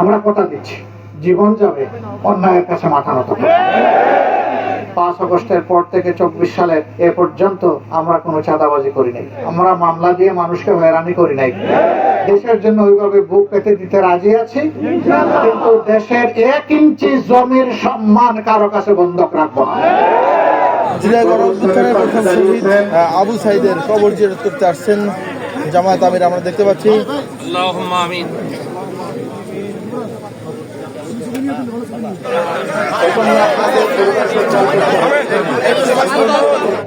আমরা কথা দিচ্ছি, জীবন যাবে, অন্যায়ের কাছে মাথা নত করব। 5 আগস্টের পর থেকে 24 সালের এ পর্যন্ত আমরা কোনো চাঁদাবাজি করি নাই, আমরা মামলা দিয়ে মানুষকে হয়রানি করি নাই। দেশের জন্য ওইভাবে বুক পেতে দিতে রাজি আছি, কিন্তু দেশের 1 ইঞ্চি জমির সম্মান কারো কাছে বন্ধক রাখবো না। আবু সাইদের কবর জিয়ারত করতে আসছেন জামায়াত আমির, আমরা দেখতে পাচ্ছি। আল্লাহুম্মা আমিন।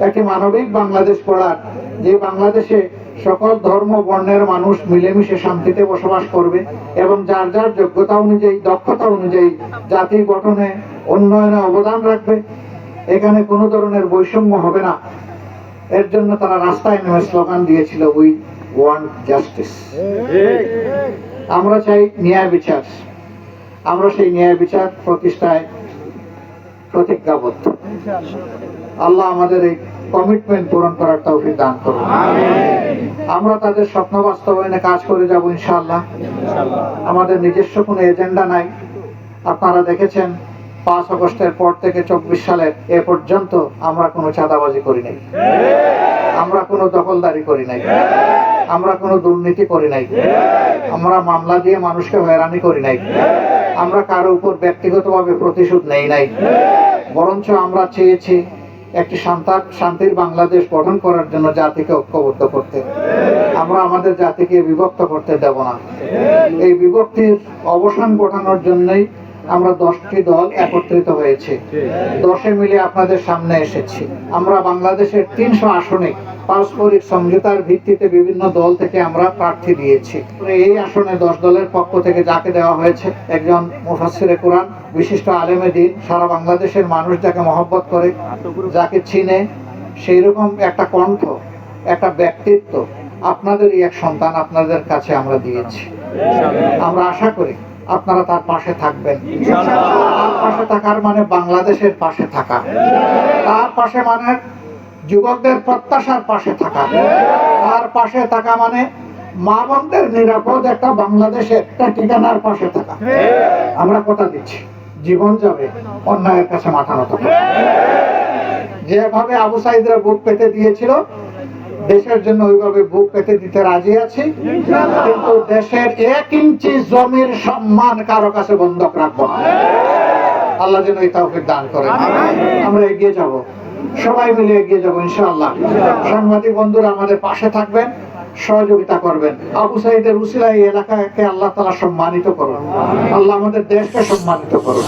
একটি মানবিক বাংলাদেশ গড়ার, যে বাংলাদেশে সকল ধর্ম বর্ণের মানুষ মিলেমিশে শান্তিতে বসবাস করবে এবং যার যার যোগ্যতা অনুযায়ী, দক্ষতা অনুযায়ী জাতি গঠনে, উন্নয়নে অবদান রাখবে। এখানে কোনো ধরনের বৈষম্য হবে না। এর জন্য তারা রাস্তায় নেমে স্লোগান দিয়েছিল, উই ওয়ান্ট জাস্টিস। আমরা চাই ন্যায় বিচার। আমরা সেই ন্যায় বিচার প্রতিষ্ঠায় প্রতিজ্ঞাবদ্ধ। আল্লাহ আমাদের এই কমিটমেন্ট পূরণ করার তৌফিক দান করুন। আমরা তাদের স্বপ্ন বাস্তবায়নে কাজ করে যাব ইনশাআল্লাহ। আমাদের নিজস্ব কোনো এজেন্ডা নাই। আপনারা দেখেছেন 5 আগস্টের পর থেকে 24 সালের এ পর্যন্ত আমরা কোনো চাঁদাবাজি করি নাই, আমরা কোনো দখলদারি করি নাই, আমরা কোনো দুর্নীতি করি নাই, আমরা মামলা দিয়ে মানুষকে হয়রানি করি নাই, আমরা কারো উপর ব্যক্তিগতভাবে প্রতিশোধ নেই নাই। বরঞ্চ আমরা চেয়েছি একটি শান্তির বাংলাদেশ গঠন করার জন্য জাতিকে ঐক্যবদ্ধ করতে। আমরা আমাদের জাতিকে বিভক্ত করতে দেব না। এই বিভক্তির অবসান ঘটানোর জন্যই আমরা 10টি দল একত্রিত হয়েছে, 10 মিলে আপনাদের সামনে এসেছি। আমরা বাংলাদেশের 300 আসনে পারস্পরিক সমঝোতার ভিত্তিতে বিভিন্ন দল থেকে আমরা প্রার্থী দিয়েছি। এই আসনে 10 দলের পক্ষ থেকে যাকে দেওয়া হয়েছে, একজন মুফাসসিরে কোরআন, বিশিষ্ট আলেমে দ্বীন, সারা বাংলাদেশের মানুষ যাকে মহব্বত করে, যাকে চিনে, সেই রকম একটা কণ্ঠ, একটা ব্যক্তিত্ব আপনাদেরই এক সন্তান আপনাদের কাছে আমরা দিয়েছি। আমরা আশা করি আপনারা তার পাশে থাকবেন। তার পাশে থাকার মানে বাংলাদেশের পাশে থাকা, তার পাশে মানে যুবকদের প্রত্যাশার পাশে থাকা, তার পাশে থাকা মানে মা বোনদের নিরাপদ একটা বাংলাদেশের একটা ঠিকানার পাশে থাকা। আমরা কথা দিচ্ছি, জীবন যাবে, অন্যায়ের কাছে মাথা নত করব। যেভাবে আবু সাইদরা বুক পেতে দিয়েছিল, দেশের জন্য ওইভাবে বুক পেতে দিতে রাজি আছি, কিন্তু দেশের 1 ইঞ্চি জমির সম্মান কারো কাছে বন্ধক রাখবো না। আল্লাহ যেন এই তৌফিক দান করেন। আমরা এগিয়ে যাব, সবাই মিলে এগিয়ে যাব ইনশাআল্লাহ। সাংবাদিক বন্ধুরা আমাদের পাশে থাকবেন, সহযোগিতা করবেন। আবু সাইদের উসিলায় এই এলাকাকে আল্লাহ তাআলা সম্মানিত করুন। আল্লাহ আমাদের দেশকে সম্মানিত করুন।